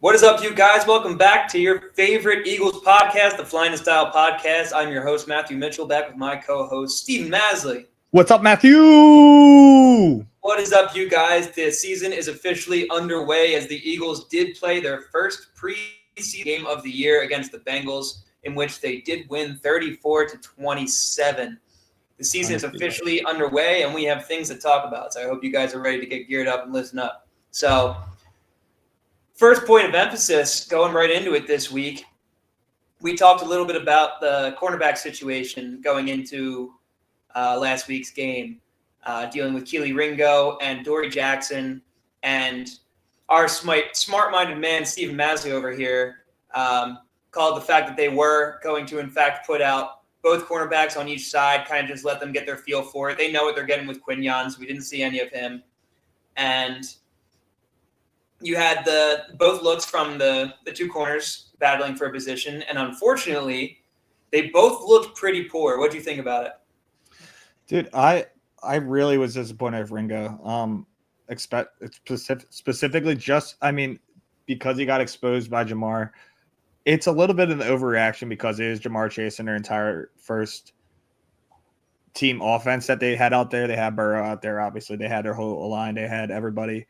What is up, you guys? Welcome back to your favorite Eagles podcast, the Flyin Style Podcast. I'm your host, Matthew Mitchell, back with my co-host, Steven Maslij. What's up, Matthew? What is up, you guys? The season is officially underway as the Eagles did play their first preseason game of the year against the Bengals, in which they did win 34-27. The season is officially underway, and we have things to talk about. So I hope you guys are ready to get geared up and listen up. So, first point of emphasis, going right into it this week, we talked a little bit about the cornerback situation going into last week's game, dealing with Keely Ringo and Dory Jackson, and our smart-minded man, Steven Maslij over here, called the fact that they were going to, in fact, put out both cornerbacks on each side, kind of just let them get their feel for it. They know what they're getting with Quinyon, so we didn't see any of him. And you had both looks from the two corners battling for a position, and unfortunately, they both looked pretty poor. What do you think about it? Dude, I really was disappointed with Ringo. Specifically because he got exposed by Jamar. It's a little bit of an overreaction because it is Jamar Chase and their entire first team offense that they had out there. They had Burrow out there, obviously. They had their whole line. They had everybody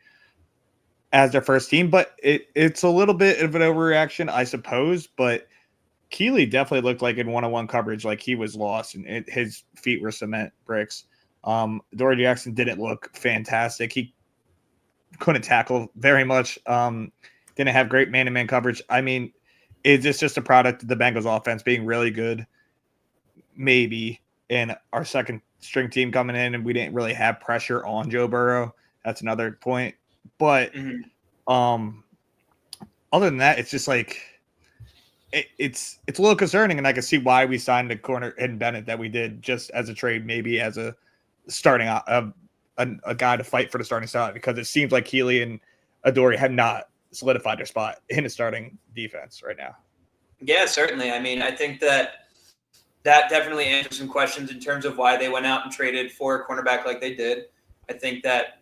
as their first team, but it's a little bit of an overreaction, I suppose. But Keely definitely looked like in one-on-one coverage, like he was lost, and his feet were cement bricks. Dory Jackson didn't look fantastic. He couldn't tackle very much. Didn't have great man-to-man coverage. I mean, is this just a product of the Bengals offense being really good? Maybe. And our second string team coming in, and we didn't really have pressure on Joe Burrow. That's another point. But other than that, it's just like it's a little concerning, and I can see why we signed the corner in Bennett that we did, just as a trade, maybe as a starting a guy to fight for the starting spot, because it seems like Keely and Adoree have not solidified their spot in the starting defense right now. Yeah, certainly. I mean, I think that definitely answers some questions in terms of why they went out and traded for a cornerback like they did. I think that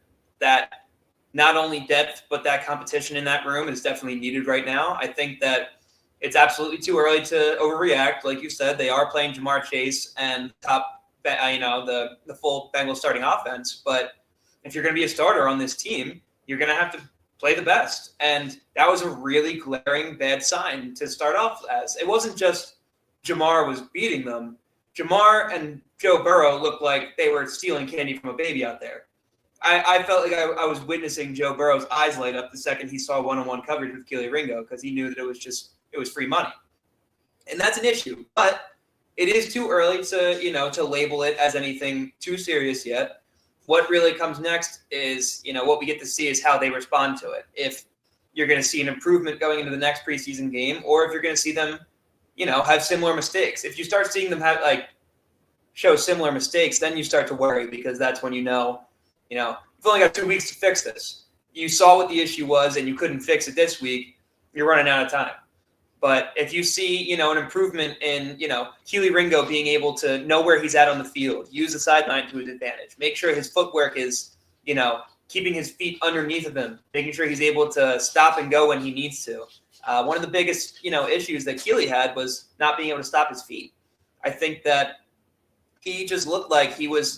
not only depth, but that competition in that room is definitely needed right now. I think that it's absolutely too early to overreact. Like you said, they are playing Jamar Chase and the full Bengals starting offense. But if you're going to be a starter on this team, you're going to have to play the best. And that was a really glaring bad sign to start off as. It wasn't just Jamar was beating them. Jamar and Joe Burrow looked like they were stealing candy from a baby out there. I felt like I was witnessing Joe Burrow's eyes light up the second he saw one-on-one coverage with Keely Ringo, because he knew that it was free money. And that's an issue. But it is too early to label it as anything too serious yet. What really comes next is, what we get to see is how they respond to it. If you're going to see an improvement going into the next preseason game, or if you're going to see them, have similar mistakes. If you start seeing them show similar mistakes, then you start to worry, because that's when you've only got 2 weeks to fix this. You saw what the issue was and you couldn't fix it this week, you're running out of time. But if you see, an improvement in, Keely Ringo being able to know where he's at on the field, use the sideline to his advantage, make sure his footwork is, keeping his feet underneath of him, making sure he's able to stop and go when he needs to. One of the biggest, issues that Keely had was not being able to stop his feet. I think that he just looked like he was,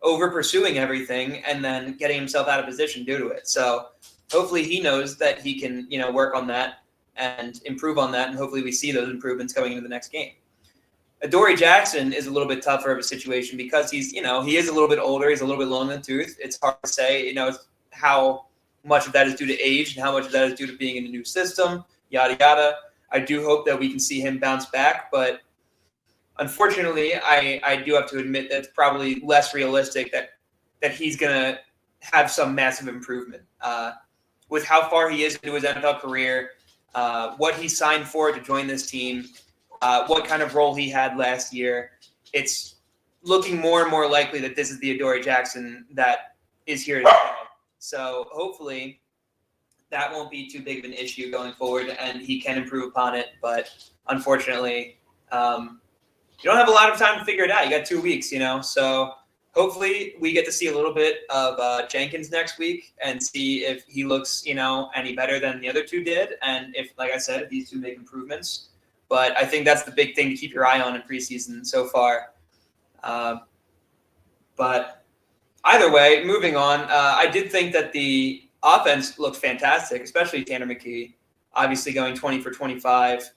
over pursuing everything and then getting himself out of position due to it. So hopefully he knows that he can, work on that and improve on that. And hopefully we see those improvements going into the next game. Dory Jackson is a little bit tougher of a situation because he's, he is a little bit older. He's a little bit long in the tooth. It's hard to say, how much of that is due to age and how much of that is due to being in a new system, yada, yada. I do hope that we can see him bounce back, but unfortunately, I do have to admit that it's probably less realistic that he's going to have some massive improvement. With how far he is into his NFL career, what he signed for to join this team, what kind of role he had last year, it's looking more and more likely that this is the Adoree Jackson that is here to stay. So hopefully that won't be too big of an issue going forward and he can improve upon it. But unfortunately, you don't have a lot of time to figure it out. You got 2 weeks, so hopefully we get to see a little bit of Jenkins next week and see if he looks, any better than the other two did. And if, like I said, if these two make improvements. But I think that's the big thing to keep your eye on in preseason so far. But either way, moving on, I did think that the offense looked fantastic, especially Tanner McKee, obviously going 20 for 25.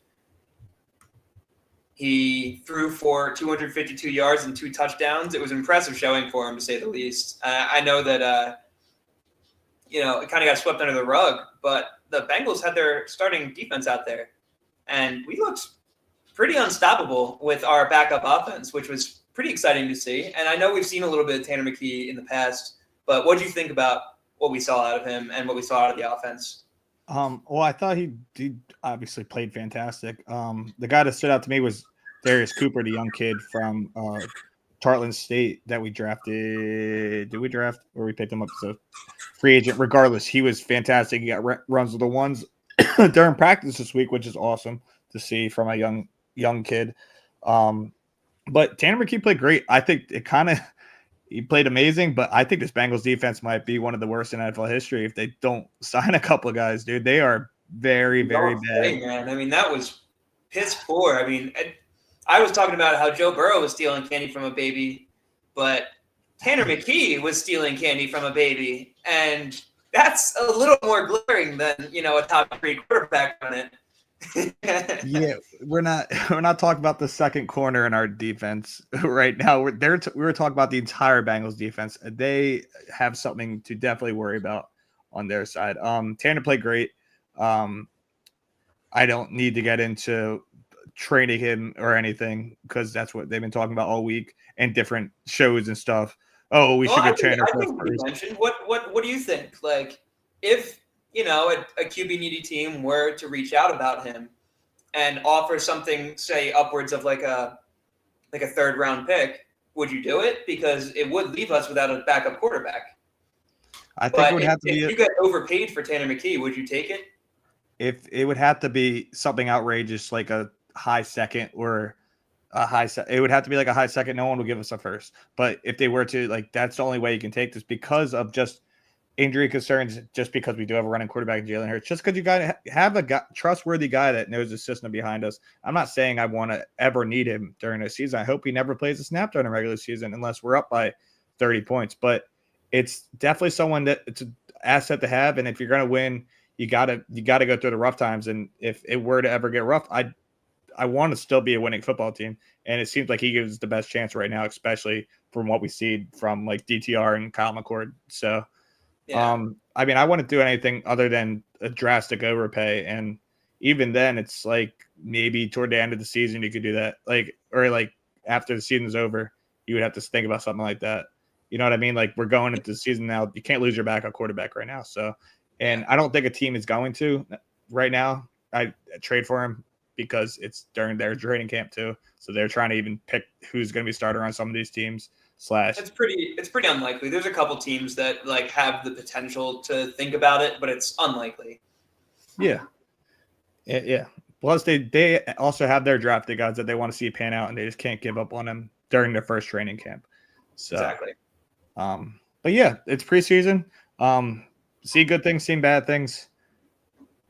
He threw for 252 yards and 2 touchdowns. It was impressive showing for him, to say the least. I know that, it kind of got swept under the rug, but the Bengals had their starting defense out there. And we looked pretty unstoppable with our backup offense, which was pretty exciting to see. And I know we've seen a little bit of Tanner McKee in the past, but what do you think about what we saw out of him and what we saw out of the offense? Well, I thought he obviously played fantastic. The guy that stood out to me was Darius Cooper, the young kid from Tarleton State that we drafted. Did we draft or we picked him up as a free agent? Regardless, he was fantastic. He got runs with the ones during practice this week, which is awesome to see from a young kid. But Tanner McKee played great. I think he played amazing, but I think this Bengals defense might be one of the worst in NFL history if they don't sign a couple of guys, dude. They are very, very bad. Man. I mean, that was piss poor. I mean, I was talking about how Joe Burrow was stealing candy from a baby, but Tanner McKee was stealing candy from a baby, and that's a little more glaring than, a top 3 quarterback on it. Yeah, we're not talking about the second corner in our defense right now. We were talking about the entire Bengals defense. They have something to definitely worry about on their side. Tanner played great. I don't need to get into training him or anything because that's what they've been talking about all week and different shows and stuff. Oh, we should get Tanner. I think you mentioned. What do you think? Like, if a QB needy team were to reach out about him and offer something, say upwards of like a 3rd round pick, would you do it? Because it would leave us without a backup quarterback. I think it would have to be. If you get overpaid for Tanner McKee, would you take it? If it would have to be something outrageous, like a high second or a high it would have to be like a high second. No one will give us a first. But if they were to, that's the only way you can take this because of just injury concerns, just because we do have a running quarterback in Jalen Hurts, just because you got to have a trustworthy guy that knows the system behind us. I'm not saying I want to ever need him during the season. I hope he never plays a snap during a regular season unless we're up by 30 points. But it's definitely someone that it's an asset to have. And if you're going to win, you gotta go through the rough times. And if it were to ever get rough, I want to still be a winning football team. And it seems like he gives the best chance right now, especially from what we see from like DTR and Kyle McCord. So, yeah. I mean, I wouldn't do anything other than a drastic overpay. And even then it's like maybe toward the end of the season, you could do that. Or after the season's over, you would have to think about something like that. You know what I mean? Like we're going into the season now. You can't lose your backup quarterback right now. So, and I don't think a team is going to right now. I trade for him because it's during their training camp too. So they're trying to even pick who's going to be starter on some of these teams. It's pretty unlikely. There's a couple teams that have the potential to think about it, but it's unlikely. Yeah. Plus they also have their drafted guys that they want to see pan out, and they just can't give up on them during their first training camp. So exactly. But yeah, it's preseason. See good things, seen bad things.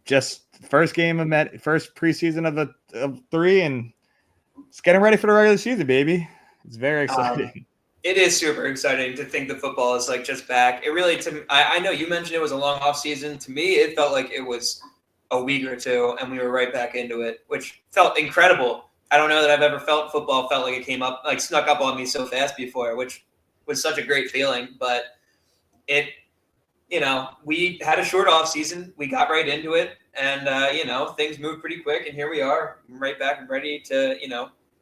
Just first preseason of 3, and it's getting ready for the regular season, baby. It's very exciting. It is super exciting to think the football is just back. It really, I know you mentioned it was a long off season. To me, it felt like it was a week or two, and we were right back into it, which felt incredible. I don't know that I've ever felt football felt like it came up, snuck up on me so fast before, which was such a great feeling. But we had a short off season. We got right into it, and things moved pretty quick, and here we are, right back and ready to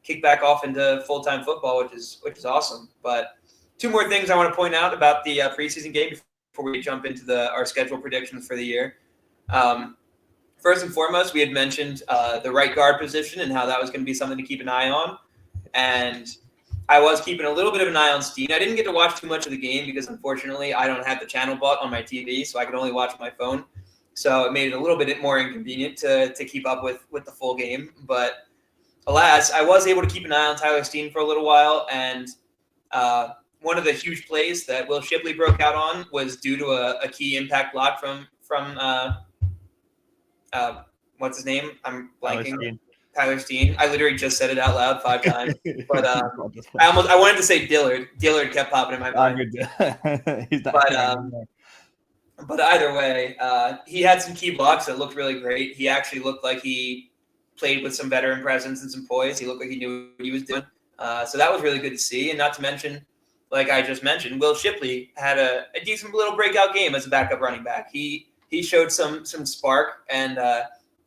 kick back off into full-time football, which is awesome. But 2 more things I want to point out about the preseason game before we jump into our schedule predictions for the year. First and foremost, we had mentioned the right guard position and how that was going to be something to keep an eye on. And I was keeping a little bit of an eye on Steen. I didn't get to watch too much of the game because, unfortunately, I don't have the channel bought on my TV, so I could only watch my phone. So it made it a little bit more inconvenient to keep up with the full game. But alas, I was able to keep an eye on Tyler Steen for a little while, and one of the huge plays that Will Shipley broke out on was due to a key impact block from what's his name? I'm blanking. Tyler Steen. I literally just said it out loud 5 times, but I wanted to say Dillard. Dillard kept popping in my mind. But either way, he had some key blocks that looked really great. He actually looked like he played with some veteran presence and some poise. He looked like he knew what he was doing. So that was really good to see. And not to mention, like I just mentioned, Will Shipley had a decent little breakout game as a backup running back. He showed some spark, and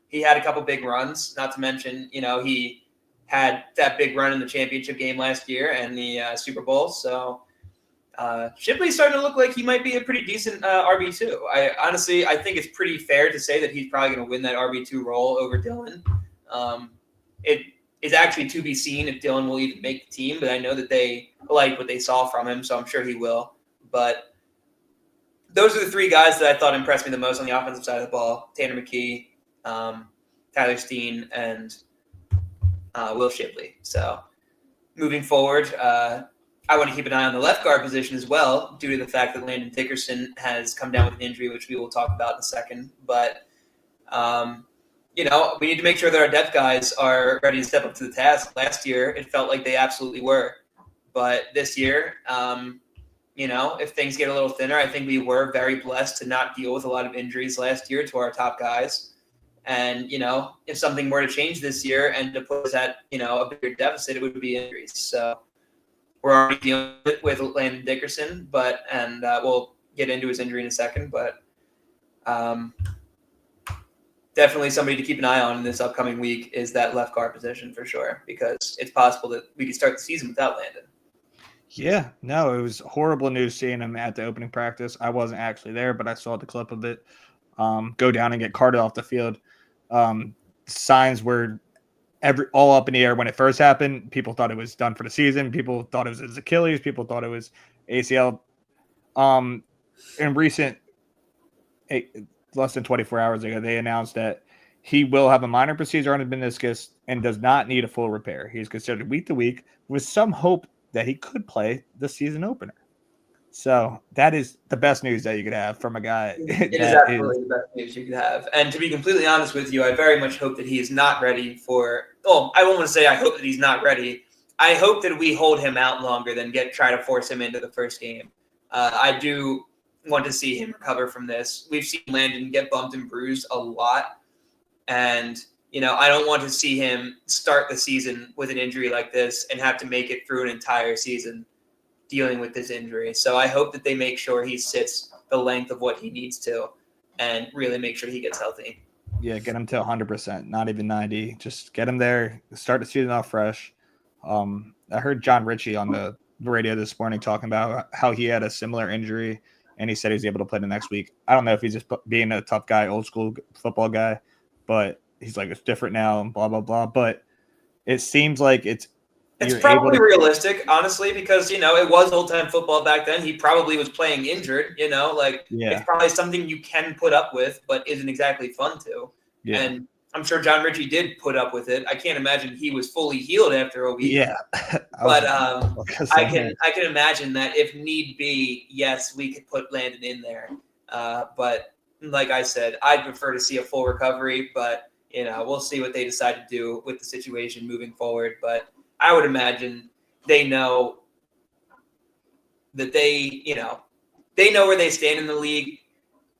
he had a couple big runs. Not to mention, he had that big run in the championship game last year and the Super Bowl. So Shipley's starting to look like he might be a pretty decent RB2. I think it's pretty fair to say that he's probably going to win that RB2 role over Dillon. It is actually to be seen if Dillon will even make the team, but I know that they like what they saw from him, so I'm sure he will. But those are the 3 guys that I thought impressed me the most on the offensive side of the ball: Tanner McKee, Tyler Steen, and Will Shipley. So moving forward, I want to keep an eye on the left guard position as well, due to the fact that Landon Dickerson has come down with an injury, which we will talk about in a second. But, we need to make sure that our depth guys are ready to step up to the task. Last year, it felt like they absolutely were. But this year, if things get a little thinner, I think we were very blessed to not deal with a lot of injuries last year to our top guys. And, if something were to change this year and to put us at, a bigger deficit, it would be injuries. So we're already dealing with Landon Dickerson, and we'll get into his injury in a second. But definitely somebody to keep an eye on in this upcoming week is that left guard position for sure, because it's possible that we could start the season without Landon. Yeah, no, it was horrible news seeing him at the opening practice. I wasn't actually there, but I saw the clip of it go down and get carted off the field. Signs were all up in the air when it first happened. People thought it was done for the season. People thought it was his Achilles. People thought it was ACL. In recent, less than 24 hours ago, they announced that he will have a minor procedure on his meniscus and does not need a full repair. He's considered week to week with some hope that he could play the season opener. So that is the best news that you could have from a guy. It is absolutely the best news you could have. And to be completely honest with you, I very much hope that he is not ready for – oh, I won't want to say I hope that he's not ready. I hope that we hold him out longer than try to force him into the first game. I do want to see him recover from this. We've seen Landon get bumped and bruised a lot. And, I don't want to see him start the season with an injury like this and have to make it through an entire season dealing with this injury. So I hope that they make sure he sits the length of what he needs to and really make sure he gets healthy. Yeah, get him to 100%, not even 90. Just get him there, start the season off fresh. I heard John Ritchie on the radio this morning talking about how he had a similar injury, and he said he was able to play the next week. I don't know if he's just being a tough guy, old school football guy, but he's like, it's different now and blah, blah, blah. But it seems like it's probably realistic, honestly, because, it was old-time football back then. He probably was playing injured, It's probably something you can put up with, but isn't exactly fun to. Yeah. And I'm sure John Ritchie did put up with it. I can't imagine he was fully healed after a week. Yeah. But I can imagine that if need be, yes, we could put Landon in there. But like I said, I'd prefer to see a full recovery, but, we'll see what they decide to do with the situation moving forward. But I would imagine they know that they know where they stand in the league.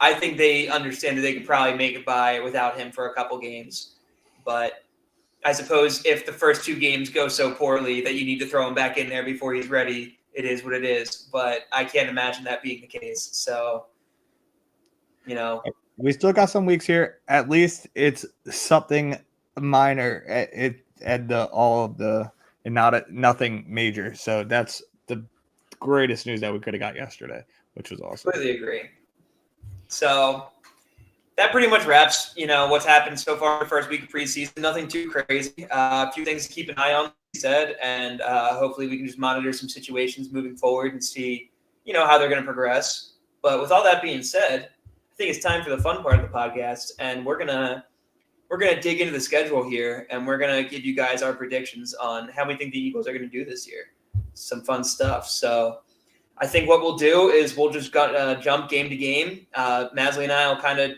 I think they understand that they could probably make it by without him for a couple games. But I suppose if the first 2 games go so poorly that you need to throw him back in there before he's ready, it is what it is. But I can't imagine that being the case. So, we still got some weeks here. At least it's something minor and nothing major. So that's the greatest news that we could have got yesterday, which was awesome. Completely agree. So that pretty much wraps, what's happened so far in the first week of preseason. Nothing too crazy. A few things to keep an eye on, like you said, and hopefully we can just monitor some situations moving forward and see, how they're going to progress. But with all that being said, I think it's time for the fun part of the podcast, and we're gonna dig into the schedule here, and we're gonna give you guys our predictions on how we think the Eagles are going to do this year. Some fun stuff. So I think what we'll do is we'll just jump game to game. Maslij and I will kind of,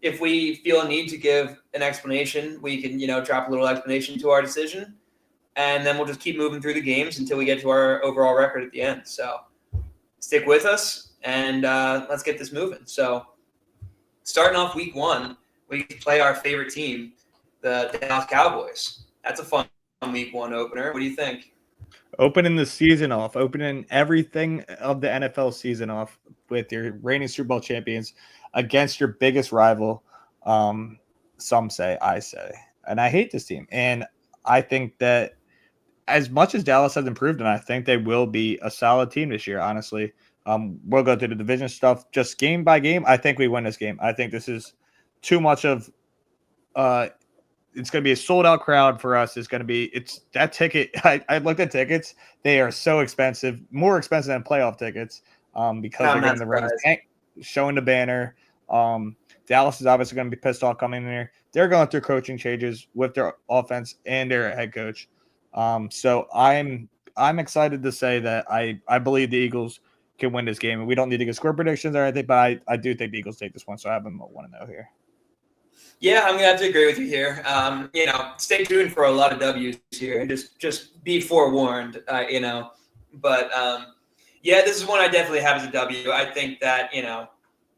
if we feel a need to give an explanation, we can, drop a little explanation to our decision. And then we'll just keep moving through the games until we get to our overall record at the end. So stick with us and let's get this moving. So starting off week 1, we play our favorite team, the Dallas Cowboys. That's a fun week 1 opener. What do you think? Opening the season off, opening everything of the NFL season off with your reigning Super Bowl champions against your biggest rival. Some say, I say, and I hate this team. And I think that as much as Dallas has improved, and I think they will be a solid team this year, honestly. We'll go through the division stuff just game by game. I think we win this game. I think this is too much of it's going to be a sold-out crowd for us. It's that ticket. I looked at tickets. They are so expensive, more expensive than playoff tickets because they're getting the Rams showing the banner. Dallas is obviously going to be pissed off coming in here. They're going through coaching changes with their offense and their head coach. So I'm excited to say that I believe the Eagles can win this game. And we don't need to get score predictions or anything, but I do think the Eagles take this one. So I have them 1-0 here. Yeah, I'm gonna have to agree with you here. Stay tuned for a lot of W's here, and just be forewarned. But this is one I definitely have as a W. I think that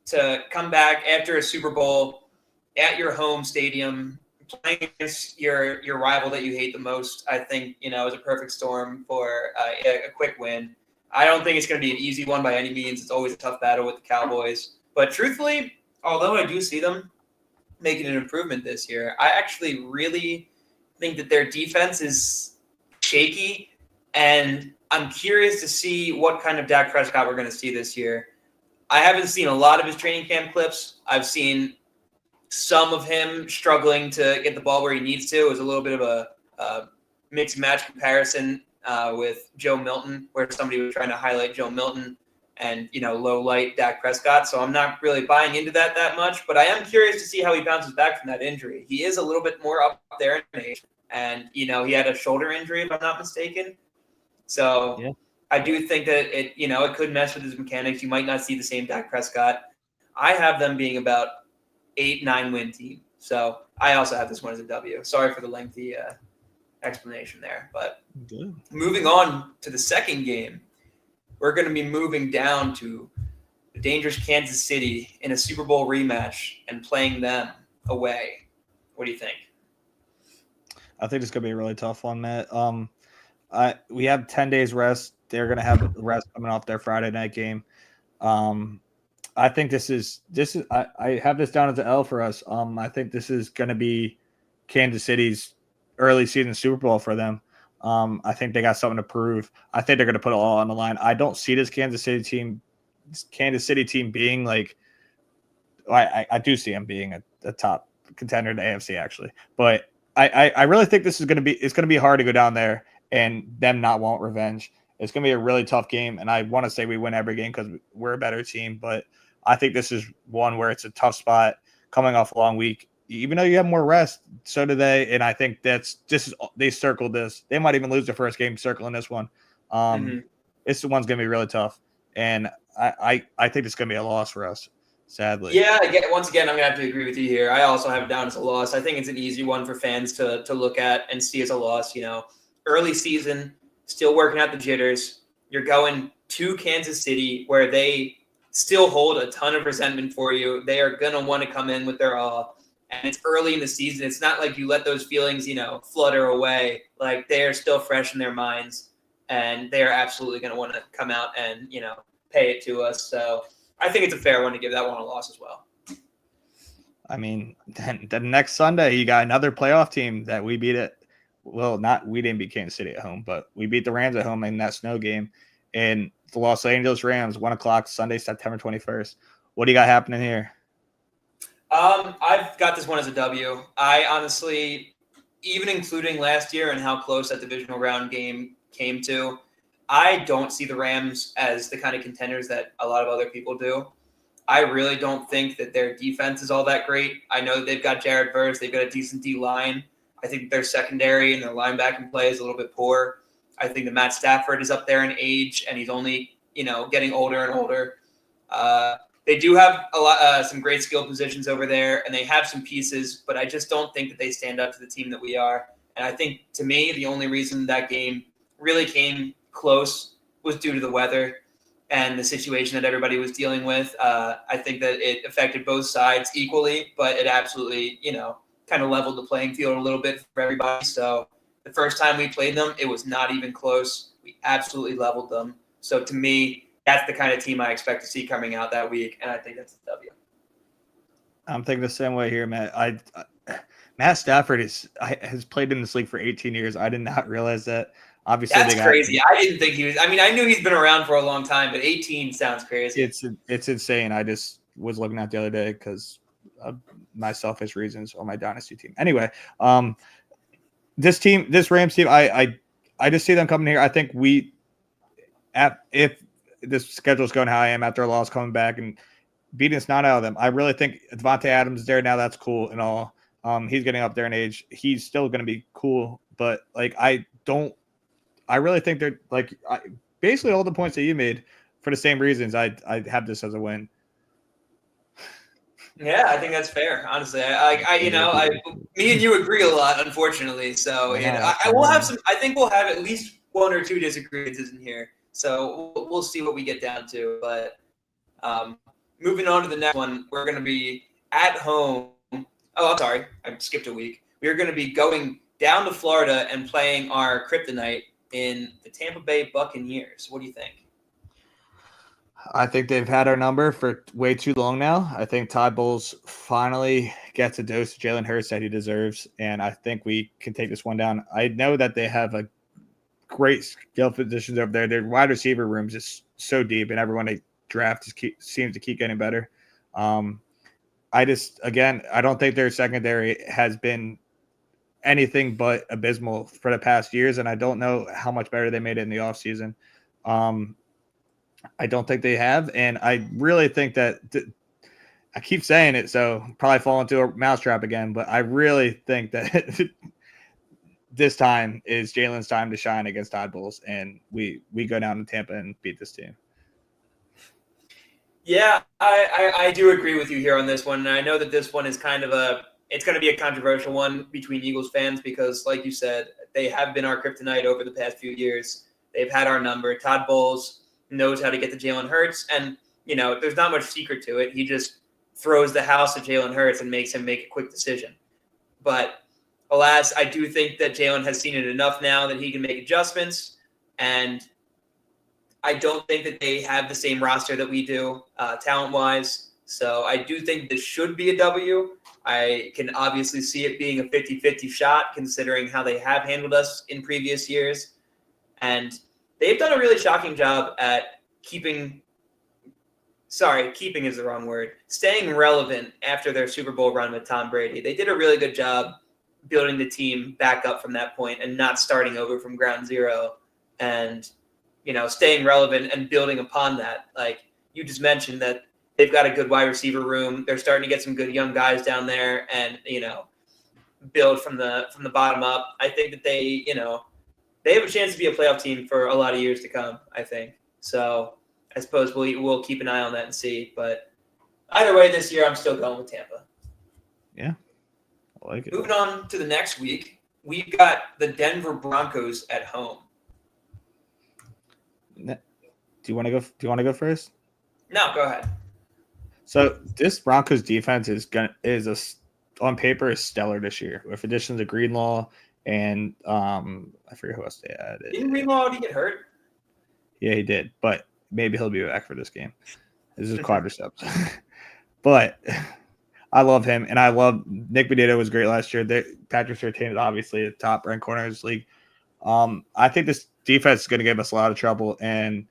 to come back after a Super Bowl at your home stadium, playing against your rival that you hate the most, I think is a perfect storm for a quick win. I don't think it's going to be an easy one by any means. It's always a tough battle with the Cowboys, but truthfully, although I do see them making an improvement this year, I actually really think that their defense is shaky, and I'm curious to see what kind of Dak Prescott we're going to see this year. I haven't seen a lot of his training camp clips. I've seen some of him struggling to get the ball where he needs to. It was a little bit of a mixed match comparison with Joe Milton, where somebody was trying to highlight Joe Milton and low light Dak Prescott. So I'm not really buying into that much, but I am curious to see how he bounces back from that injury. He is a little bit more up there in age, and he had a shoulder injury if I'm not mistaken. So yeah. I do think that it could mess with his mechanics. You might not see the same Dak Prescott. I have them being about 8-9 win team. So I also have this one as a W. Sorry for the lengthy explanation there, but good. Moving on to the second game. We're going to be moving down to the dangerous Kansas City in a Super Bowl rematch and playing them away. What do you think? I think it's going to be a really tough one, Matt. We have 10 days rest. They're going to have rest coming off their Friday night game. I think this is I have this down as an L for us. I think this is going to be Kansas City's early season Super Bowl for them. I think they got something to prove. I think they're going to put it all on the line. I don't see this Kansas City team being like. I do see them being a top contender in the AFC actually, but I really think this is going to be. It's going to be hard to go down there and them not want revenge. It's going to be a really tough game, and I want to say we win every game because we're a better team. But I think this is one where it's a tough spot coming off a long week. Even though you have more rest, so do they. And I think they circled this. They might even lose their first game circling this one. This one's going to be really tough. And I think it's going to be a loss for us, sadly. Yeah, once again, I'm going to have to agree with you here. I also have it down as a loss. I think it's an easy one for fans to look at and see as a loss. Early season, still working out the jitters. You're going to Kansas City where they still hold a ton of resentment for you. They are going to want to come in with their all. And it's early in the season. It's not like you let those feelings, flutter away. Like they are still fresh in their minds, and they are absolutely going to want to come out and, pay it to us. So I think it's a fair one to give that one a loss as well. I mean, then the next Sunday, you got another playoff team that we beat it. Well, we didn't beat Kansas City at home, but we beat the Rams at home in that snow game. And the Los Angeles Rams, 1:00 Sunday, September 21st. What do you got happening here? I've got this one as a W. I honestly, even including last year and how close that divisional round game came to, I don't see the Rams as the kind of contenders that a lot of other people do. I really don't think that their defense is all that great. I know they've got Jared Verse. They've got a decent D-line. I think their secondary and their linebacking play is a little bit poor. I think that Matt Stafford is up there in age, and he's only, getting older and older. They do have some great skill positions over there, and they have some pieces, but I just don't think that they stand up to the team that we are. And I think, to me, the only reason that game really came close was due to the weather and the situation that everybody was dealing with. I think that it affected both sides equally, but it absolutely, kind of leveled the playing field a little bit for everybody. So the first time we played them, it was not even close. We absolutely leveled them. So to me, that's the kind of team I expect to see coming out that week, and I think that's a W. I'm thinking the same way here, Matt. Matt Stafford has played in this league for 18 years. I did not realize that. Obviously, that's crazy. I didn't think he was. I mean, I knew he's been around for a long time, but 18 sounds crazy. It's insane. I just was looking at the other day because of my selfish reasons on my dynasty team. Anyway, this Rams team, I just see them coming here. I think if this schedule is going how I am after a loss coming back and beating us not out of them, I really think Devontae Adams is there now. That's cool and all. He's getting up there in age. He's still going to be cool, but I really think they're basically all the points that you made for the same reasons. I have this as a win. Yeah, I think that's fair. Honestly, me and you agree a lot, unfortunately. So I will have some. I think we'll have at least one or two disagreements in here. So we'll see what we get down to. But moving on to the next one, we're going to be at home. Oh, I'm sorry, I skipped a week. We're going to be going down to Florida and playing our kryptonite in the Tampa Bay Buccaneers. What do you think? I think they've had our number for way too long now. I think Todd Bowles finally gets a dose of Jalen Hurts that he deserves, and I think we can take this one down. I know that they have a great skill positions over there. Their wide receiver rooms is so deep, and everyone they draft seems to keep getting better. I don't think their secondary has been anything but abysmal for the past years, and I don't know how much better they made it in the offseason. I don't think they have, and I really think that I keep saying it, so probably fall into a mousetrap again, but I really think that this time is Jalen's time to shine against Todd Bowles, and we go down to Tampa and beat this team. Yeah, I do agree with you here on this one, and I know that this one is it's going to be a controversial one between Eagles fans because, like you said, they have been our kryptonite over the past few years. They've had our number. Todd Bowles knows how to get to Jalen Hurts, and there's not much secret to it. He just throws the house at Jalen Hurts and makes him make a quick decision. But alas, I do think that Jalen has seen it enough now that he can make adjustments, and I don't think that they have the same roster that we do talent-wise. So I do think this should be a W. I can obviously see it being a 50-50 shot considering how they have handled us in previous years. And they've done a really shocking job at keeping is the wrong word, staying relevant after their Super Bowl run with Tom Brady. They did a really good job building the team back up from that point and not starting over from ground zero and, staying relevant and building upon that. Like you just mentioned that they've got a good wide receiver room. They're starting to get some good young guys down there and, build from the bottom up. I think that they have a chance to be a playoff team for a lot of years to come, I think. So I suppose we'll keep an eye on that and see. But either way, this year I'm still going with Tampa. Yeah, I like it. Moving on to the next week, we've got the Denver Broncos at home. Do you want to go first? No, go ahead. So this Broncos defense on paper is stellar this year with additions of Greenlaw and I forget who else they added. Didn't Greenlaw already get hurt? Yeah, he did, but maybe he'll be back for this game. This is quadriceps. But I love him, and I love Nick Benito was great last year. Patrick Surtain is obviously a top-ranked corner in this league. I think this defense is going to give us a lot of trouble and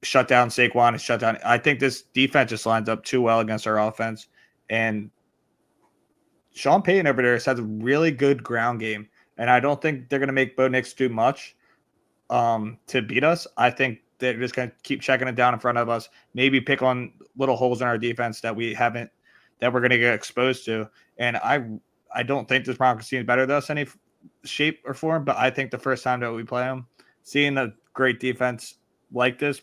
shut down Saquon and shut down. I think this defense just lines up too well against our offense. And Sean Payton over there has a really good ground game, and I don't think they're going to make Bo Nix do much to beat us. I think they're just going to keep checking it down in front of us, maybe pick on little holes in our defense that we're going to get exposed to. And I don't think this Broncos team is better than us any shape or form, but I think the first time that we play them, seeing a great defense like this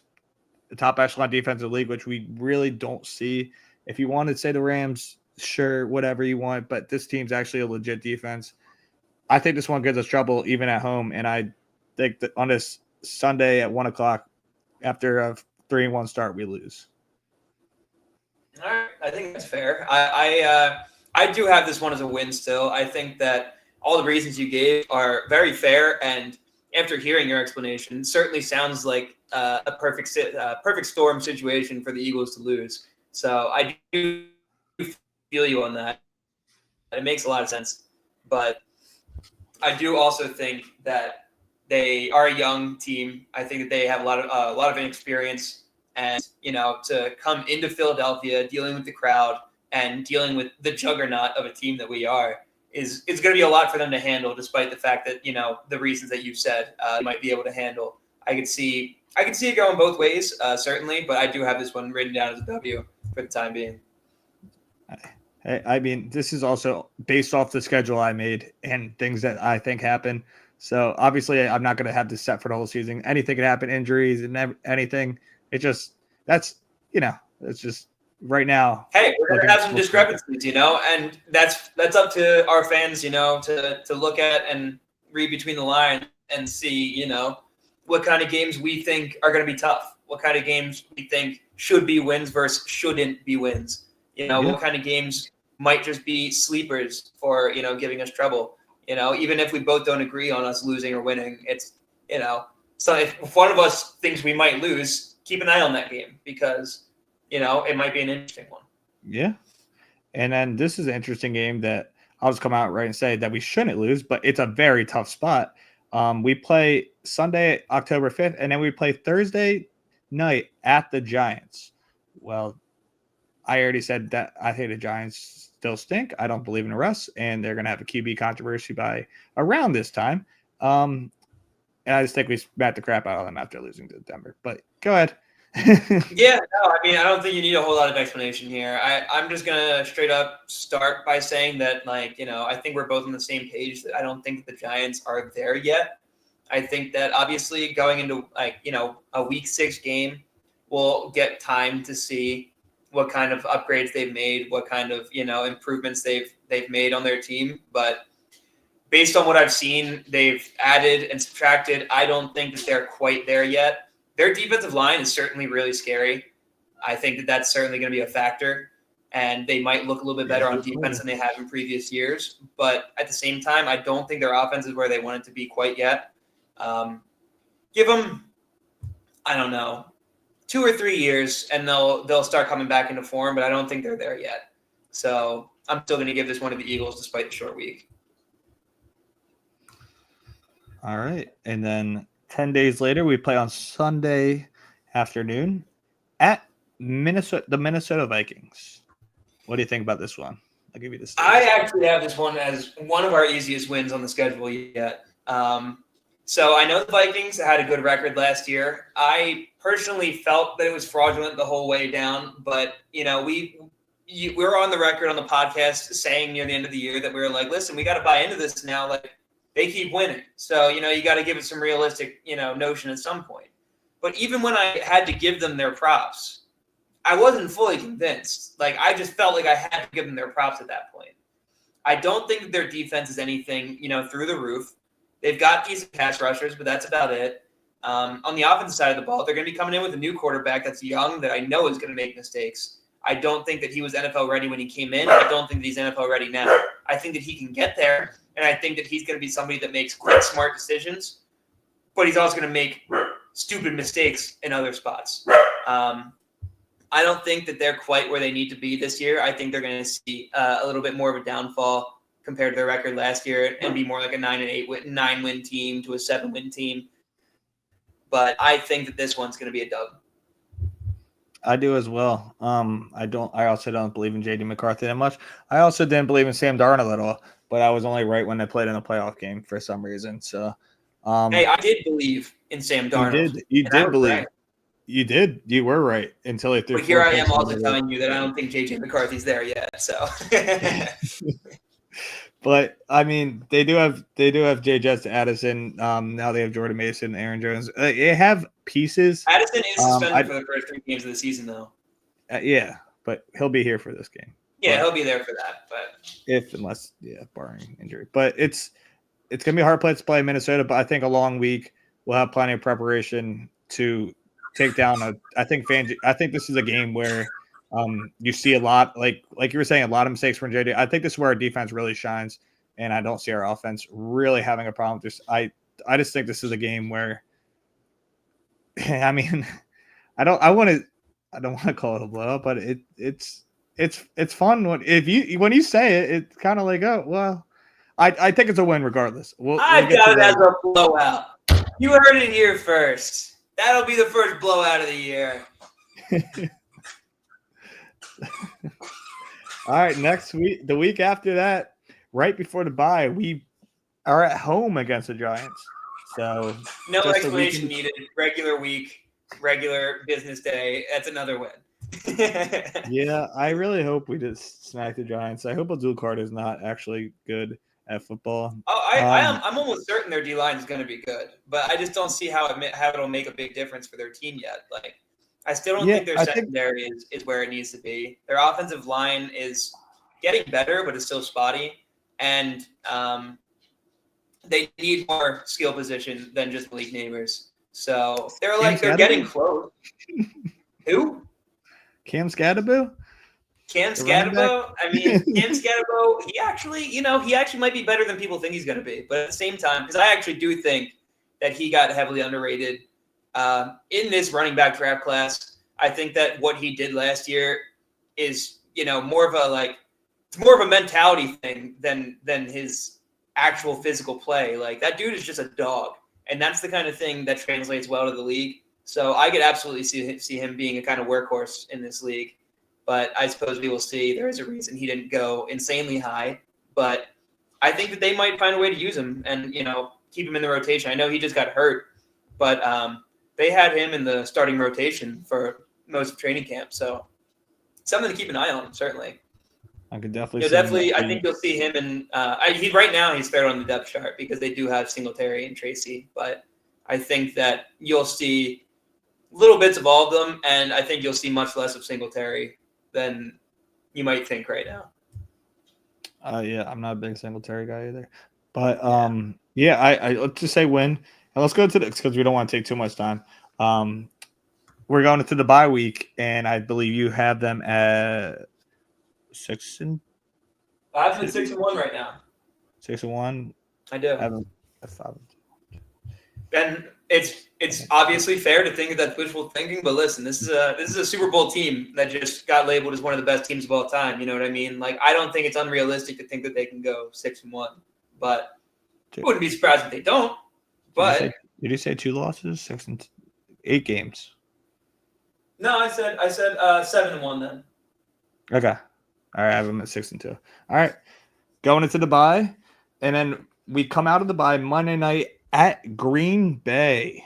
the top echelon defense of the league, which we really don't see. If you want to say the Rams, sure, whatever you want, but this team's actually a legit defense. I think this one gives us trouble even at home, and I think that on this Sunday at 1:00 after a 3-1 start, we lose. All right, I think that's fair. I do have this one as a win still. I think that all the reasons you gave are very fair, and after hearing your explanation, certainly sounds like a perfect storm situation for the Eagles to lose. So I do feel you on that. It makes a lot of sense, but I do also think that they are a young team. I think that they have a lot of inexperience, and to come into Philadelphia, dealing with the crowd and dealing with the juggernaut of a team that we are is going to be a lot for them to handle. Despite the fact that the reasons that you said they might be able to handle, I could see it going both ways, certainly. But I do have this one written down as a W for the time being. I mean, this is also based off the schedule I made and things that I think happen. So obviously, I'm not going to have this set for the whole season. Anything can happen, injuries and anything. It's just it's just right now. Hey, we're going to have some discrepancies, and that's up to our fans, to look at and read between the lines and see, what kind of games we think are going to be tough, what kind of games we think should be wins versus shouldn't be wins. What kind of games might just be sleepers for, giving us trouble. Even if we both don't agree on us losing or winning, it's, so if one of us thinks we might lose, keep an eye on that game because, it might be an interesting one. Yeah. And then this is an interesting game that I'll just come out right and say that we shouldn't lose, but it's a very tough spot. We play Sunday, October 5th, and then we play Thursday night at the Giants. Well, I already said that I think the Giants still stink. I don't believe in Russ, and they're going to have a QB controversy by around this time. And I just think we smacked the crap out of them after losing to Denver. But go ahead. Yeah, no, I mean, I don't think you need a whole lot of explanation here. I'm just going to straight up start by saying that, I think we're both on the same page that I don't think the Giants are there yet. I think that obviously going into, a week 6 game, we'll get time to see what kind of upgrades they've made, what kind of, improvements they've made on their team. But based on what I've seen, they've added and subtracted. I don't think that they're quite there yet. Their defensive line is certainly really scary. I think that that's certainly going to be a factor, and they might look a little bit better on defense than they have in previous years. But at the same time, I don't think their offense is where they want it to be quite yet. Give them, I don't know, 2 or 3 years, and they'll start coming back into form, but I don't think they're there yet. So I'm still going to give this one to the Eagles despite the short week. All right. And then 10 days later, we play on Sunday afternoon at the Minnesota Vikings. What do you think about this one? I'll give you this. I actually have this one as one of our easiest wins on the schedule yet. So I know the Vikings had a good record last year. I personally felt that it was fraudulent the whole way down, but we're on the record on the podcast saying near the end of the year that we were like, listen, we got to buy into this now. Like, they keep winning. So, you got to give it some realistic, notion at some point. But even when I had to give them their props, I wasn't fully convinced. Like, I just felt like I had to give them their props at that point. I don't think that their defense is anything, through the roof. They've got decent pass rushers, but that's about it. On the offensive side of the ball, they're going to be coming in with a new quarterback that's young that I know is going to make mistakes. I don't think that he was NFL ready when he came in. I don't think that he's NFL ready now. I think that he can get there, and I think that he's going to be somebody that makes quick, smart decisions, but he's also going to make stupid mistakes in other spots. I don't think that they're quite where they need to be this year. I think they're going to see a little bit more of a downfall compared to their record last year and be more like a 9-win team to a 7-win team. But I think that this one's going to be a dub. I do as well. I also don't believe in J.D. McCarthy that much. I also didn't believe in Sam Darnold at all, but I was only right when they played in a playoff game for some reason. So, hey, I did believe in Sam Darnold. You did believe. Right. You did. You were right until he threw. But here I am also telling you that I don't think J.J. McCarthy's there yet. So, But I mean, they do have J. Jets, Addison. Now they have Jordan Mason, Aaron Jones. They have pieces. Addison is suspended for the first 3 games of the season, though. Yeah, but he'll be here for this game. Yeah, but he'll be there for that. But unless barring injury. But it's gonna be a hard place to play Minnesota. But I think a long week we'll have plenty of preparation to take down I think this is a game where you see a lot like you were saying, a lot of mistakes from JJ. I think this is where our defense really shines, and I don't see our offense really having a problem with this. I just think this is a game where I mean I don't want to call it a blowout, but it's fun when you say it, it's kind of like, oh well, I think it's a win regardless. I've got it as a blowout. You heard it here first. That'll be the first blowout of the year. All right, next week, the week after that, right before the bye, we are at home against the Giants. So no explanation needed. Regular week, regular business day. That's another win. Yeah, I really hope we just smack the Giants. I hope Abdul Carter is not actually good at football. Oh, I'm almost certain their D line is going to be good, but I just don't see how it'll make a big difference for their team yet. Like, I still don't think their secondary is where it needs to be. Their offensive line is getting better, but it's still spotty, and they need more skill position than just Malik Neighbors. So they're getting close. Who? Cam Scadaboo? Cam Scadaboo? I mean, Cam Scadaboo, he actually might be better than people think he's going to be. But at the same time, because I actually do think that he got heavily underrated in this running back draft class. I think that what he did last year is, more of a mentality thing than his actual physical play. Like, that dude is just a dog. And that's the kind of thing that translates well to the league. So I could absolutely see him being a kind of workhorse in this league. But I suppose we will see. There is a reason he didn't go insanely high. But I think that they might find a way to use him and, keep him in the rotation. I know he just got hurt, but they had him in the starting rotation for most of training camp. So something to keep an eye on, certainly. I could definitely I think you'll see him in right now he's third on the depth chart because they do have Singletary and Tracy. But I think that you'll see little bits of all of them, and I think you'll see much less of Singletary than you might think right now. Yeah, I'm not a big Singletary guy either. But I let's just say win. And let's go to this because we don't want to take too much time. We're going into the bye week, and I believe you have them at 6-2. I have them at 6-1 right now. 6-1. I do. I have them at 5-2. And it's obviously fair to think that's wishful thinking, but listen, this is a Super Bowl team that just got labeled as one of the best teams of all time. You know what I mean? Like, I don't think it's unrealistic to think that they can go 6-1, but I wouldn't be surprised if they don't. But did you say 2 losses? 8 games? No, I said 7-1 then. Okay. All right, I have them at 6-2. All right, going into the bye, and then we come out of the bye Monday night at Green Bay.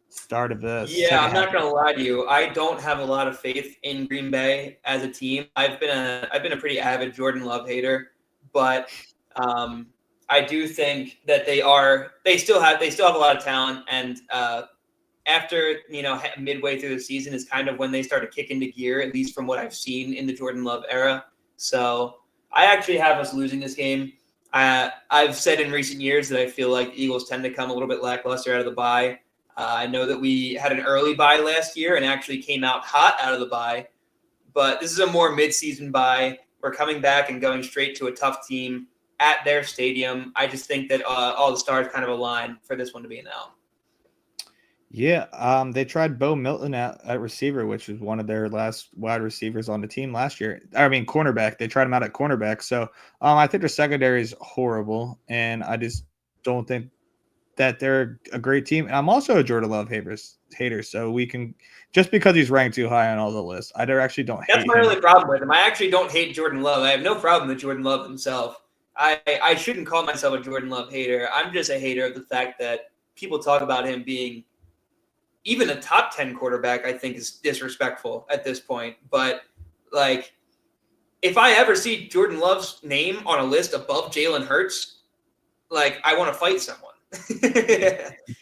Start of this. Yeah, I'm not gonna lie to you. I don't have a lot of faith in Green Bay as a team. I've been a pretty avid Jordan Love hater, but I do think that they still have a lot of talent, and after midway through the season is kind of when they start to kick into gear, at least from what I've seen in the Jordan Love era. So I actually have us losing this game. I've said in recent years that I feel like the Eagles tend to come a little bit lackluster out of the bye. I know that we had an early bye last year and actually came out hot out of the bye, but this is a more mid-season bye. We're coming back and going straight to a tough team at their stadium. I just think that all the stars kind of align for this one to be an L. Yeah, they tried Bo Milton at receiver, which was one of their last wide receivers on the team last year. I mean, cornerback. They tried him out at cornerback. So I think their secondary is horrible, and I just don't think that they're a great team. And I'm also a Jordan Love hater, so we can just because he's ranked too high on all the lists. I actually don't hate him. That's my only problem with him. I actually don't hate Jordan Love. I have no problem with Jordan Love himself. I shouldn't call myself a Jordan Love hater. I'm just a hater of the fact that people talk about him being even a top 10 quarterback. I think is disrespectful at this point. But like, if I ever see Jordan Love's name on a list above Jalen Hurts, like I want to fight someone.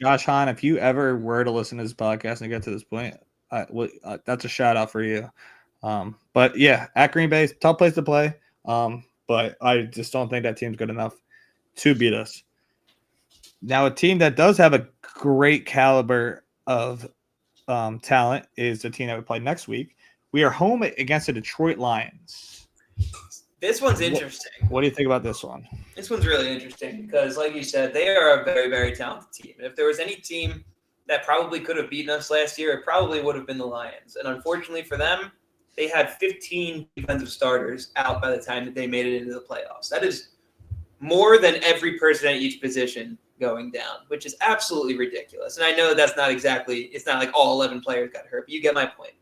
Josh Hahn, if you ever were to listen to this podcast and get to this point, that's a shout out for you. But yeah, at Green Bay, tough place to play. But I just don't think that team's good enough to beat us. Now, a team that does have a great caliber of talent is the team that we play next week. We are home against the Detroit Lions. This one's interesting. What do you think about this one? This one's really interesting because, like you said, they are a very, very talented team. If there was any team that probably could have beaten us last year, it probably would have been the Lions. And unfortunately for them, they had 15 defensive starters out by the time that they made it into the playoffs. That is more than every person at each position going down, which is absolutely ridiculous. And I know that's not exactly – it's not like all 11 players got hurt, but you get my point.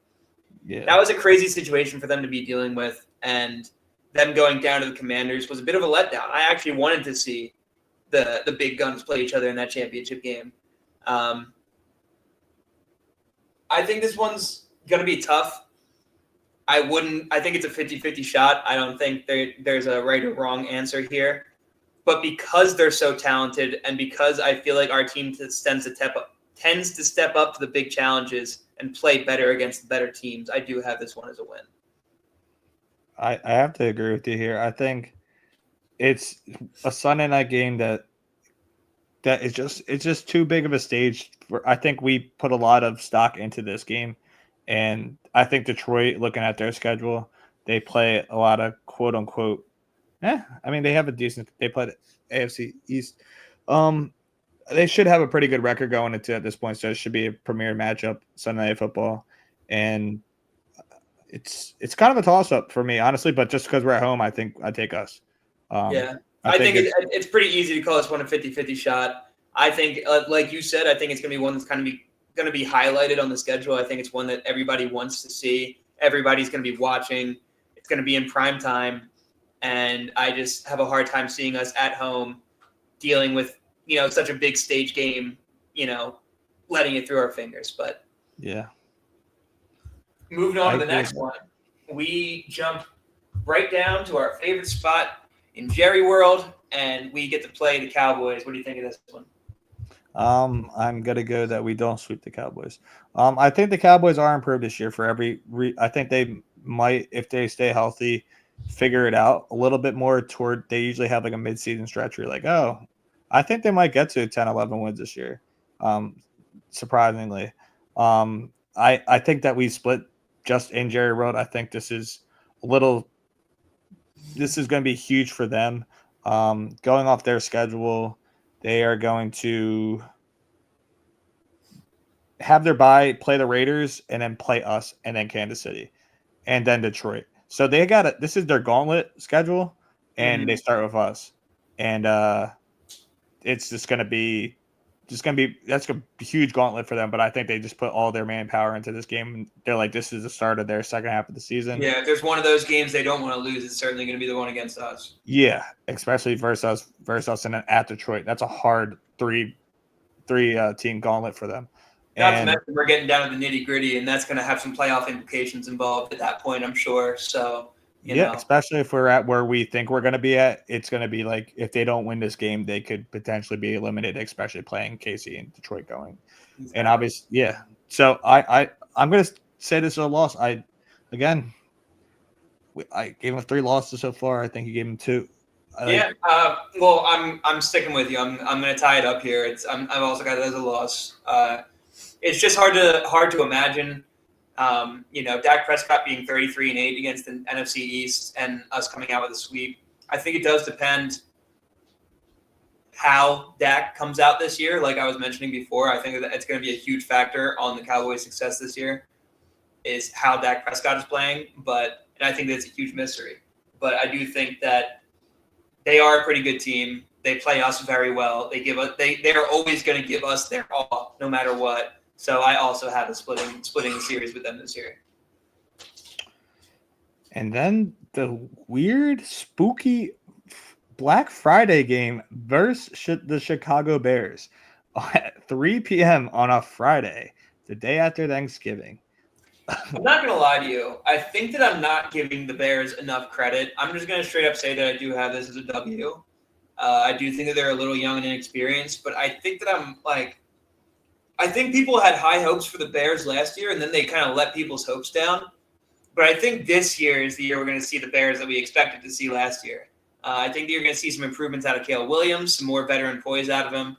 Yeah. That was a crazy situation for them to be dealing with, and them going down to the Commanders was a bit of a letdown. I actually wanted to see the big guns play each other in that championship game. I think this one's going to be tough. I think it's a 50-50 shot. I don't think there's a right or wrong answer here. But because they're so talented and because I feel like our team tends to step up to the big challenges and play better against the better teams, I do have this one as a win. I have to agree with you here. I think it's a Sunday night game that is just too big of a stage. I think we put a lot of stock into this game, and I think Detroit, looking at their schedule, they play a lot of quote unquote. I mean, they have a decent. They played AFC East. They should have a pretty good record going into at this point, so it should be a premier matchup Sunday Night Football, and it's kind of a toss up for me, honestly. But just because we're at home, I think I take us. I think it's pretty easy to call this one a 50-50 shot. I think, like you said, I think it's going to be one that's kind of going to be highlighted on the schedule. I think it's one that everybody wants to see. Everybody's going to be watching. It's going to be in prime time. And I just have a hard time seeing us at home dealing with, such a big stage game, letting it through our fingers. But yeah. Moving on to the next one, we jump right down to our favorite spot in Jerry World, and we get to play the Cowboys. What do you think of this one? I'm gonna go that we don't sweep the Cowboys. I think the Cowboys are improved this year for I think they might, if they stay healthy, figure it out a little bit more toward. They usually have like a mid-season stretch where you're like, oh, I think they might get to 10, 11 wins this year. Surprisingly, I think that we split just in Jerry World. I think this is going to be huge for them. Going off their schedule, they are going to have their bye, play the Raiders, and then play us, and then Kansas City, and then Detroit. So this is their gauntlet schedule, and they start with us. And it's just going to be that's a huge gauntlet for them. But I think they just put all their manpower into this game. And they're like, this is the start of their second half of the season. Yeah, if there's one of those games they don't want to lose, it's certainly going to be the one against us. Yeah, especially versus us, and then at Detroit. That's a hard three team gauntlet for them. Not to mention we're getting down to the nitty gritty, and that's going to have some playoff implications involved at that point, I'm sure. So. You know. Especially if we're at where we think we're going to be at, it's going to be like if they don't win this game, they could potentially be eliminated, especially playing KC and Detroit going. Exactly. And obviously, yeah. So I'm going to say this is a loss. I gave him 3 losses so far. I think he gave him 2. Well, I'm sticking with you. I'm going to tie it up here. I've also got it as a loss. It's just hard to imagine. Dak Prescott being 33-8 against the NFC East and us coming out with a sweep. I think it does depend how Dak comes out this year. Like I was mentioning before, I think that it's going to be a huge factor on the Cowboys' success this year is how Dak Prescott is playing. And I think that's a huge mystery. But I do think that they are a pretty good team. They play us very well. They're always going to give us their all, no matter what. So I also have a splitting the series with them this year. And then the weird, spooky Black Friday game versus the Chicago Bears at 3 p.m. on a Friday, the day after Thanksgiving. I'm not going to lie to you. I think that I'm not giving the Bears enough credit. I'm just going to straight up say that I do have this as a W. I do think that they're a little young and inexperienced, but I think that I think people had high hopes for the Bears last year, and then they kind of let people's hopes down. But I think this year is the year we're going to see the Bears that we expected to see last year. I think that you're going to see some improvements out of Caleb Williams, some more veteran poise out of him.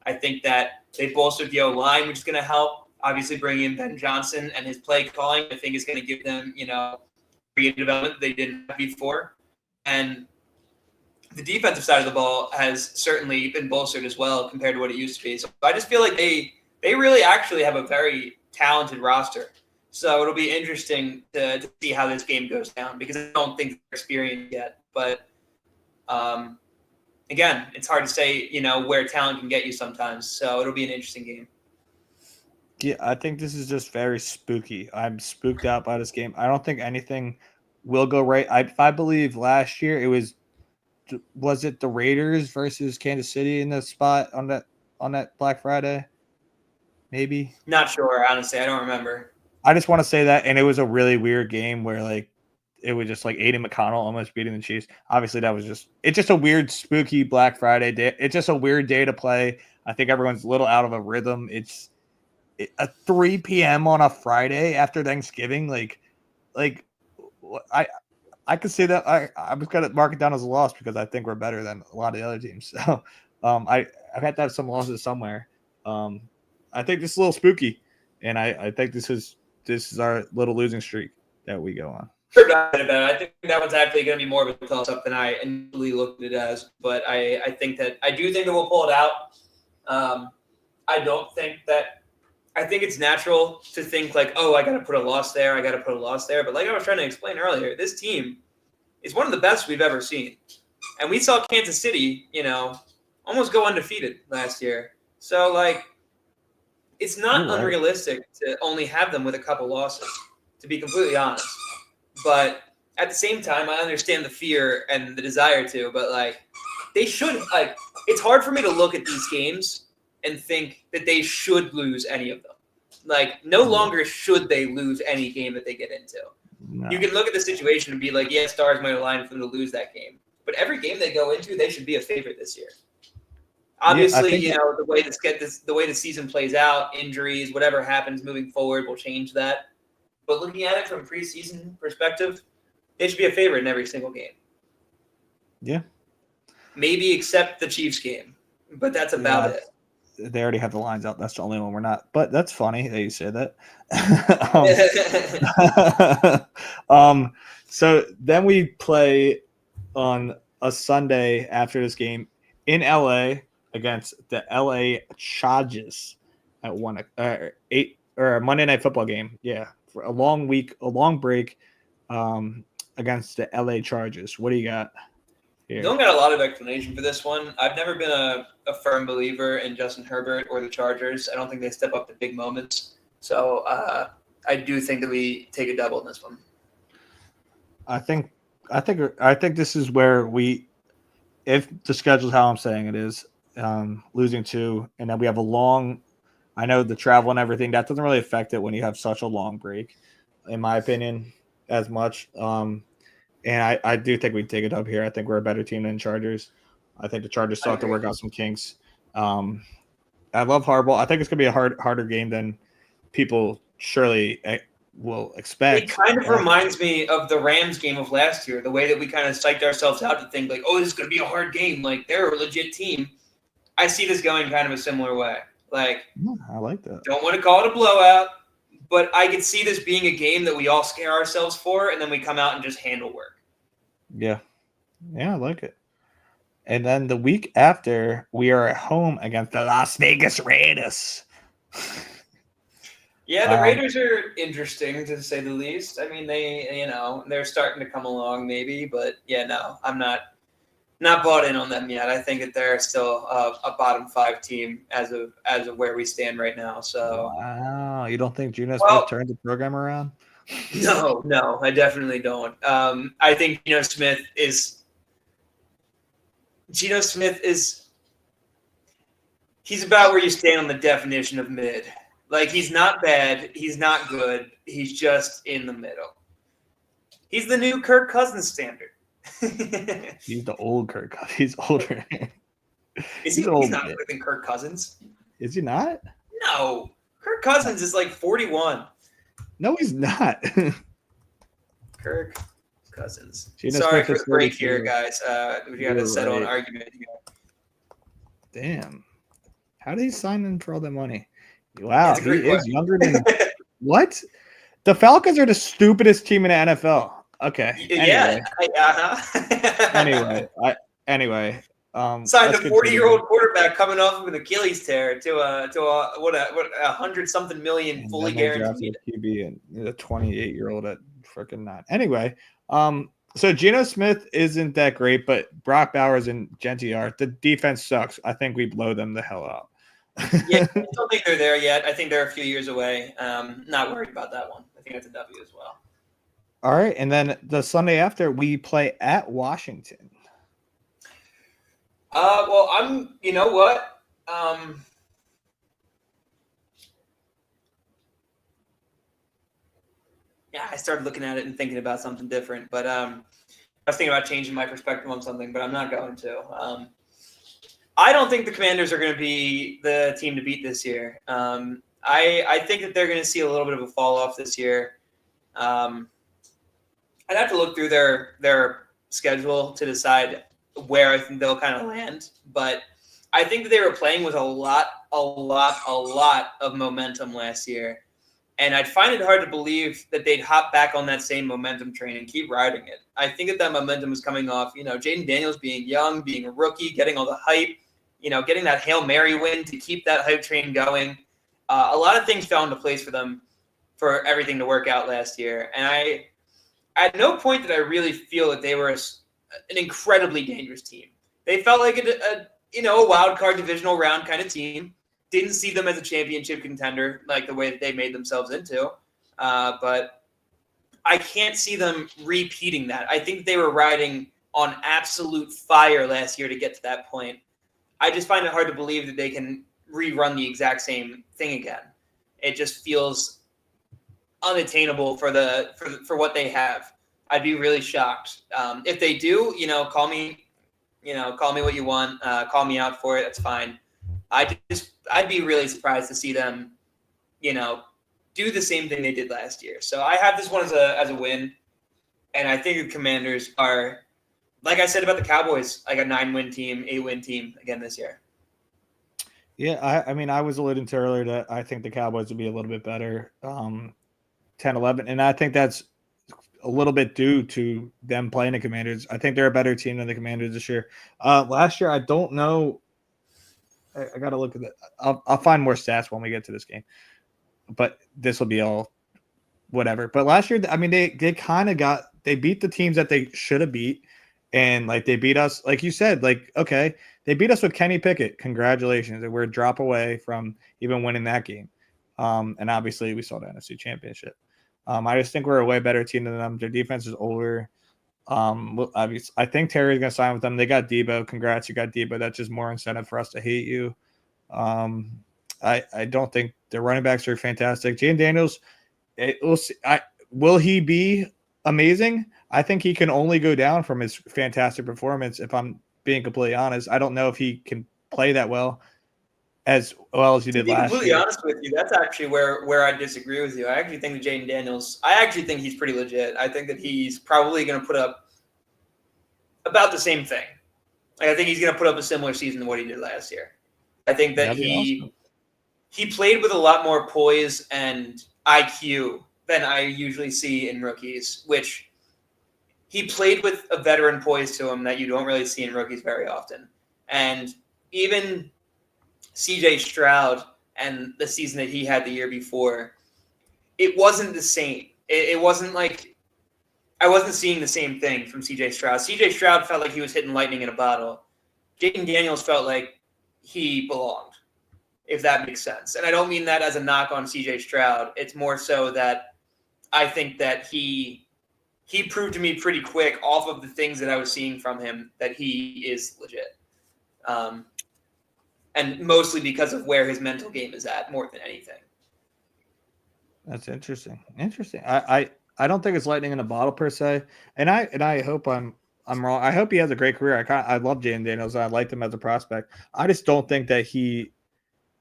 I think that they bolstered the O-line, which is going to help. Obviously, bringing in Ben Johnson and his play calling, I think is going to give them, creative development that they didn't have before. And the defensive side of the ball has certainly been bolstered as well compared to what it used to be. So I just feel like they really actually have a very talented roster. So it'll be interesting to see how this game goes down because I don't think they're experienced yet. But again, it's hard to say, where talent can get you sometimes. So it'll be an interesting game. Yeah, I think this is just very spooky. I'm spooked out by this game. I don't think anything will go right. I believe last year it was it the Raiders versus Kansas City in the spot on that Black Friday? Maybe. Not sure, honestly. I don't remember. I just want to say that, and it was a really weird game where it was just like Aiden McConnell almost beating the Chiefs. Obviously, it's just a weird, spooky Black Friday day. It's just a weird day to play. I think everyone's a little out of a rhythm. It's a 3 p.m. on a Friday after Thanksgiving. I could say that I was gonna mark it down as a loss because I think we're better than a lot of the other teams. So I've had to have some losses somewhere. I think this is a little spooky, and I think this is our little losing streak that we go on. I think that one's actually going to be more of a toss-up than I initially looked at it as. But I do think that we'll pull it out. I think it's natural to think I got to put a loss there. But like I was trying to explain earlier, this team is one of the best we've ever seen. And we saw Kansas City, almost go undefeated last year. So, it's not unrealistic to only have them with a couple losses, to be completely honest. But at the same time, I understand the fear and the desire to. But, they should it's hard for me to look at these games and think that they should lose any of them. No longer should they lose any game that they get into. No. You can look at the situation and be like, yeah, stars might align for them to lose that game. But every game they go into, they should be a favorite this year. Obviously, the way the season plays out, injuries, whatever happens moving forward will change that. But looking at it from a preseason perspective, they should be a favorite in every single game. Yeah. Maybe except the Chiefs game, but that's about it. They already have the lines out. That's the only one we're not. But that's funny that you say that. So then we play on a Sunday after this game in LA against the LA Chargers at a Monday Night Football game. Yeah, for a long week, a long break against the LA Chargers. What do you got here? Don't got a lot of explanation for this one. I've never been a firm believer in Justin Herbert or the Chargers. I don't think they step up to big moments. So I do think that we take a double in this one. I think this is where if the schedule's how I'm saying it is, losing two, and then we have a long. I know the travel and everything that doesn't really affect it when you have such a long break, in my opinion, as much. And I do think we take it up here. I think we're a better team than Chargers. I think the Chargers still have to work out some kinks. I love Harbaugh. I think it's going to be a harder game than people surely will expect. It kind of reminds me of the Rams game of last year, the way that we kind of psyched ourselves out to think this is going to be a hard game. They're a legit team. I see this going kind of a similar way. I like that. Don't want to call it a blowout, but I could see this being a game that we all scare ourselves for, and then we come out and just handle work. Yeah. Yeah, I like it. And then the week after, we are at home against the Las Vegas Raiders. Yeah, the Raiders are interesting, to say the least. I mean, they're starting to come along maybe, but yeah, no, I'm not bought in on them yet. I think that they're still a bottom 5 team as of where we stand right now. So wow, you don't think Geno Smith turned the program around? No, I definitely don't. I think Geno Smith is he's about where you stand on the definition of mid. Like, he's not bad. He's not good. He's just in the middle. He's the new Kirk Cousins standard. He's the old Kirk Cousins. He's older. He's old not bit. older than Kirk Cousins. Is he not? No. Kirk Cousins is like 41. No, he's not. Kirk Cousins. Geno Sorry Smith for is the break 32. here, guys. We got to You're settle an right. argument here. Damn. How did he sign in for all that money? Wow, That's a he great is question. younger than what? The Falcons are the stupidest team in the NFL. Okay. Yeah. Anyway. Signed let's a 40-year-old quarterback coming off of an Achilles tear to a $100-something million And fully then they drafted guaranteed. a QB and a 28-year-old at freaking 9. Anyway, so Geno Smith isn't that great, but Brock Bowers and Genty are. The defense sucks. I think we blow them the hell out. Yeah, I don't think they're there yet. I think they're a few years away. Not worried about that one. I think that's a W as well. All right, and then the Sunday after, we play at Washington. Well, you know what? Yeah, I started looking at it and thinking about something different, but I was thinking about changing my perspective on something, but I'm not going to. I don't think the Commanders are going to be the team to beat this year. I think that they're going to see a little bit of a fall off this year. I'd have to look through their schedule to decide where I think they'll kind of land, but I think that they were playing with a lot of momentum last year. And I'd find it hard to believe that they'd hop back on that same momentum train and keep riding it. I think that momentum is coming off, Jaden Daniels being young, being a rookie, getting all the hype, getting that Hail Mary win to keep that hype train going. A lot of things fell into place for them for everything to work out last year. And at no point did I really feel that they were an incredibly dangerous team. They felt like a wild card divisional round kind of team. Didn't see them as a championship contender like the way that they made themselves into. But I can't see them repeating that. I think they were riding on absolute fire last year to get to that point. I just find it hard to believe that they can rerun the exact same thing again. It just feels unattainable for what they have. I'd be really shocked. If they do, call me what you want. Call me out for it. That's fine. I'd be really surprised to see them, do the same thing they did last year. So I have this one as a win, and I think the Commanders are, like I said about the Cowboys, like a 9-win team, 8-win team again this year. Yeah, I mean, I was alluding to earlier that I think the Cowboys would be a little bit better, 10-11, and I think that's a little bit due to them playing the Commanders. I think they're a better team than the Commanders this year. Last year, I don't know. I got to look at that. I'll find more stats when we get to this game, but this will be all whatever. But last year, I mean, they kind of they beat the teams that they should have beat. And like they beat us, like you said, like, okay, they beat us with Kenny Pickett. Congratulations. And we're a drop away from even winning that game. And obviously we saw the NFC Championship. I just think we're a way better team than them. Their defense is older. Obviously, I think Terry's going to sign with them. They got Debo. Congrats, you got Debo. That's just more incentive for us to hate you. I don't think the running backs are fantastic. Jaden Daniels, we'll see. Will he be amazing? I think he can only go down from his fantastic performance, if I'm being completely honest. I don't know if he can play that well as he did last year. To be completely honest with you, that's actually where I disagree with you. I actually think that Jaden Daniels, I actually think he's pretty legit. I think that he's probably going to put up about the same thing. Like, I think he's going to put up a similar season to what he did last year. I think that he played with a lot more poise and IQ than I usually see in rookies, which he played with a veteran poise to him that you don't really see in rookies very often. And even CJ Stroud and the season that he had the year before, it wasn't the same. It wasn't like I wasn't seeing the same thing from CJ Stroud. CJ Stroud felt like he was hitting lightning in a bottle. Jaden Daniels felt like he belonged, if that makes sense. And I don't mean that as a knock on CJ Stroud. It's more so that I think that he proved to me pretty quick off of the things that I was seeing from him that he is legit. And mostly because of where his mental game is at more than anything. That's interesting. Interesting. I don't think it's lightning in a bottle per se, and I hope I'm wrong. I hope he has a great career. I love Jaden Daniels. I liked him as a prospect. I just don't think that he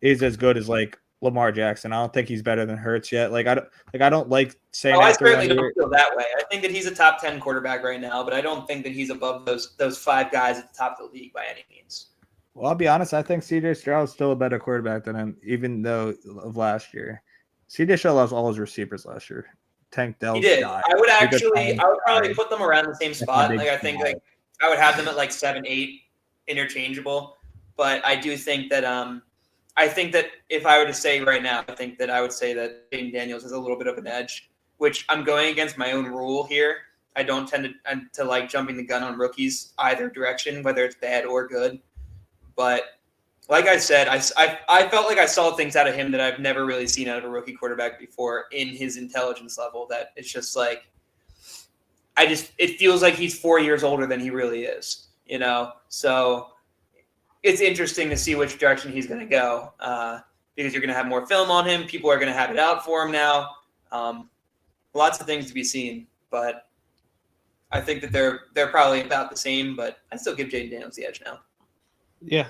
is as good as like Lamar Jackson. I don't think he's better than Hurts yet. I don't like saying Oh, I after 1 certainly year. don't feel that way. I think that he's a top 10 quarterback right now, but I don't think that he's above those five guys at the top of the league by any means. Well, I'll be honest. I think CJ Stroud is still a better quarterback than him, even though of last year. CJ Stroud lost all his receivers last year. Tank Dell He did. died. I would probably put them around the same spot. big Like I think like I would have them at like 7, 8 interchangeable. But I do think that I think that if I were to say right now, I think that I would say that Jaden Daniels has a little bit of an edge, which I'm going against my own rule here. I don't tend to like jumping the gun on rookies either direction, whether it's bad or good. But like I said, I felt like I saw things out of him that I've never really seen out of a rookie quarterback before in his intelligence level. That it's just like it feels like he's 4 years older than he really is, you know? So it's interesting to see which direction he's going to go because you're going to have more film on him. People are going to have it out for him now. Lots of things to be seen, but I think that they're probably about the same, but I still give Jaden Daniels the edge now. Yeah.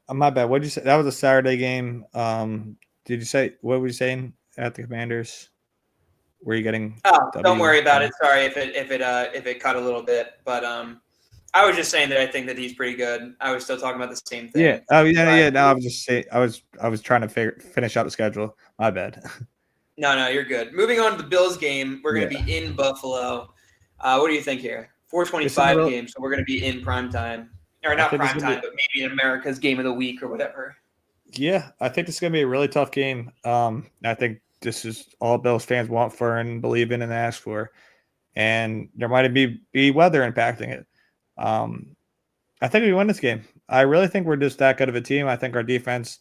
My bad. What did you say? That was a Saturday game. Did you say, what were you saying at the Commanders? Were you getting? Don't worry about it. Sorry if it cut a little bit, but I was just saying that I think that he's pretty good. I was still talking about the same thing. Yeah. Oh yeah. No, I was just saying. I was trying to finish out the schedule. My bad. No, you're good. Moving on to the Bills game, we're going to be in Buffalo. What do you think here? 4:25 game, so we're going to be in prime time, or not prime time, but maybe in America's game of the week or whatever. Yeah, I think this is going to be a really tough game. I think this is all Bills fans want for and believe in and ask for, and there might be weather impacting it. I think we win this game. I really think we're just that good of a team. I think our defense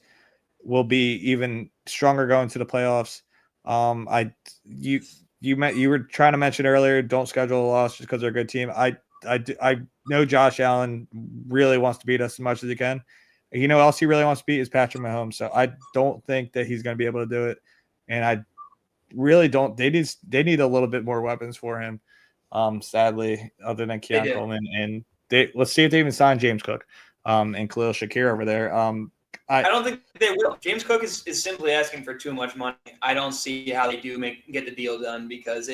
will be even stronger going to the playoffs. You were trying to mention earlier, don't schedule a loss just because they're a good team. I know Josh Allen really wants to beat us as much as he can. You know, else he really wants to beat is Patrick Mahomes. So I don't think that he's going to be able to do it, and I really don't. They need a little bit more weapons for him. Sadly, other than Keon Coleman, and let's see if they even sign James Cook, and Khalil Shakir over there. I don't think they will. James Cook is simply asking for too much money. I don't see how they do get the deal done because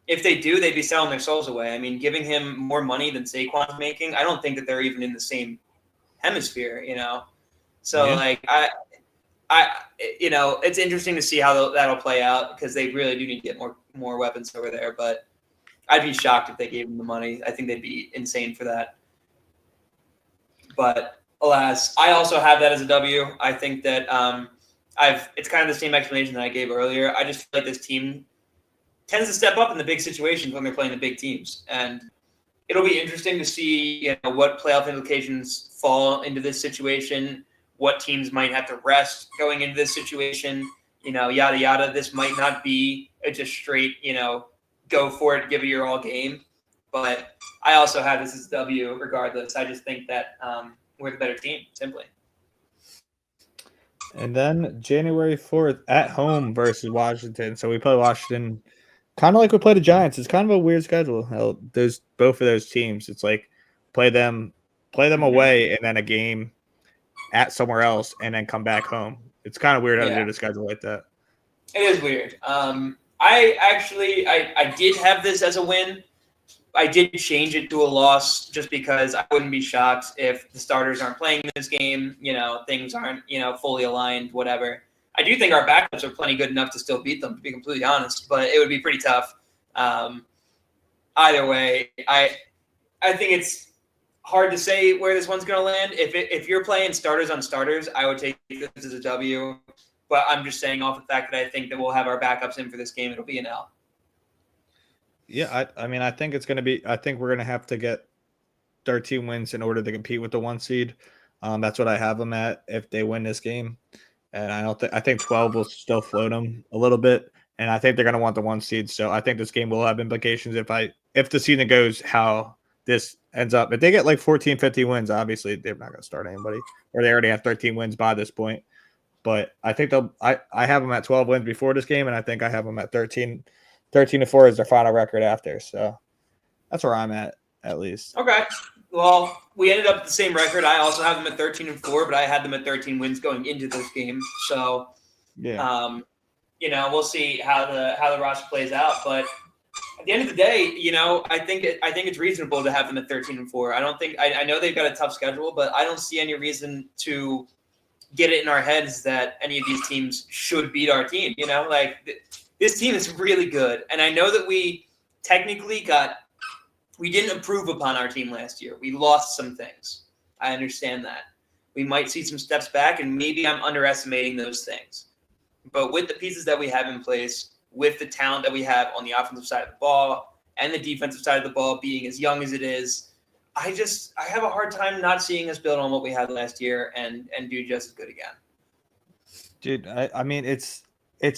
if they do, they'd be selling their souls away. I mean, giving him more money than Saquon's making, I don't think that they're even in the same hemisphere, you know? So like I it's interesting to see how that'll play out because they really do need to get more weapons over there, but I'd be shocked if they gave him the money. I think they'd be insane for that. But alas, I also have that as a W. I think that it's kind of the same explanation that I gave earlier. I just feel like this team tends to step up in the big situations when they're playing the big teams. And it'll be interesting to see, what playoff implications fall into this situation, what teams might have to rest going into this situation, yada, yada. This might not be a just straight, go for it, give it your all game. But I also have this as W regardless. I just think that we're the better team, simply. And then January 4th at home versus Washington. So we play Washington kind of like we play the Giants. It's kind of a weird schedule. Both of those teams. It's like play them away and then a game at somewhere else and then come back home. It's kind of weird how to do the schedule like that. It is weird. I did have this as a win. I did change it to a loss just because I wouldn't be shocked if the starters aren't playing this game, things aren't, fully aligned, whatever. I do think our backups are plenty good enough to still beat them, to be completely honest, but it would be pretty tough. Either way, I think it's hard to say where this one's going to land. If you're playing starters on starters, I would take this as a W, but I'm just saying off the fact that I think that we'll have our backups in for this game, it'll be an L. Yeah, I mean, I think it's going to be – I think we're going to have to get 13 wins in order to compete with the 1 seed. That's what I have them at if they win this game. And I think 12 will still float them a little bit. And I think they're going to want the 1 seed. So I think this game will have implications if the season goes how this ends up. If they get like 14, 15 wins, obviously they're not going to start anybody. Or they already have 13 wins by this point. but I think I have them at 12 wins before this game, and I think I have them at 13-4 as their final record after. So that's where I'm at least. Okay. Well, we ended up at the same record. I also have them at 13-4, but I had them at 13 wins going into this game. So, Yeah. We'll see how the roster plays out. But at the end of the day, I think it's reasonable to have them at 13-4. I know they've got a tough schedule, but I don't see any reason to get it in our heads that any of these teams should beat our team. This team is really good, and I know that we technically we didn't improve upon our team last year. We lost some things. I understand that. We might see some steps back, and maybe I'm underestimating those things. But with the pieces that we have in place, with the talent that we have on the offensive side of the ball and the defensive side of the ball being as young as it is, I have a hard time not seeing us build on what we had last year and do just as good again. Dude, I mean, it's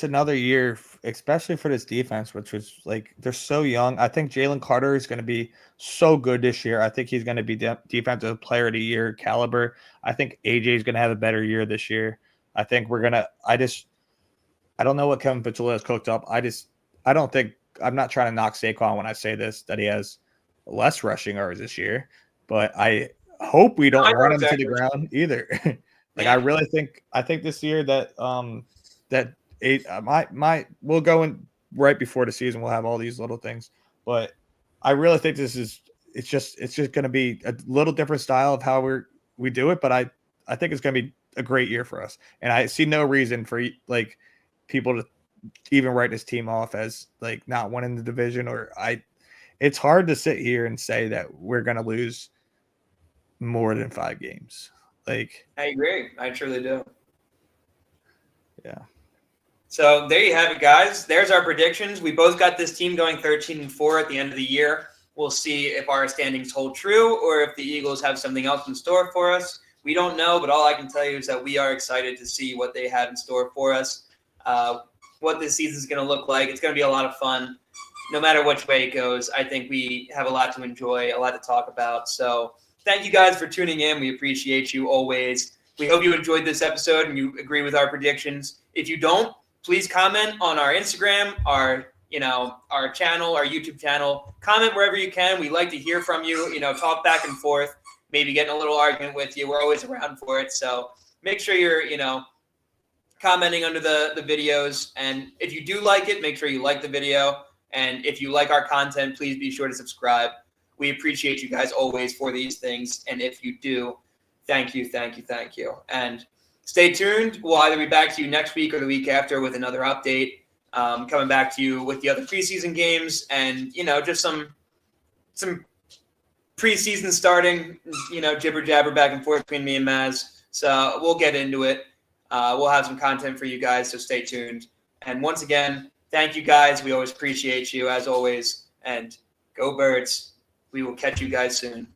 another year, especially for this defense, which was like they're so young. I think Jalen Carter is going to be so good this year. I think he's going to be defensive player of the year caliber. I think AJ is going to have a better year this year. I think I don't know what Kevin Fitzgerald has cooked up. I'm not trying to knock Saquon when I say this, that he has less rushing yards this year, but I hope we don't run him to the ground either. I think this year that we'll go in right before the season. We'll have all these little things, but I really think it's just going to be a little different style of how we do it. But I think it's going to be a great year for us, and I see no reason for like people to even write this team off as like not winning the division. It's hard to sit here and say that we're going to lose more than 5 games. Like, I agree. I truly do. Yeah. So there you have it, guys. There's our predictions. We both got this team going 13-4 at the end of the year. We'll see if our standings hold true or if the Eagles have something else in store for us. We don't know, but all I can tell you is that we are excited to see what they have in store for us, what this season is going to look like. It's going to be a lot of fun. No matter which way it goes, I think we have a lot to enjoy, a lot to talk about. So thank you guys for tuning in. We appreciate you always. We hope you enjoyed this episode and you agree with our predictions. If you don't, please comment on our Instagram, our channel, our YouTube channel. Comment wherever you can. We like to hear from you. Talk back and forth. Maybe get in a little argument with you. We're always around for it. So make sure you're commenting under the videos. And if you do like it, make sure you like the video. And if you like our content, please be sure to subscribe. We appreciate you guys always for these things. And if you do, thank you, thank you, thank you. And stay tuned. We'll either be back to you next week or the week after with another update. Coming back to you with the other preseason games and, just some preseason starting, jibber jabber back and forth between me and Maz. So we'll get into it. We'll have some content for you guys, so stay tuned. And once again, thank you guys. We always appreciate you as always. And go Birds. We will catch you guys soon.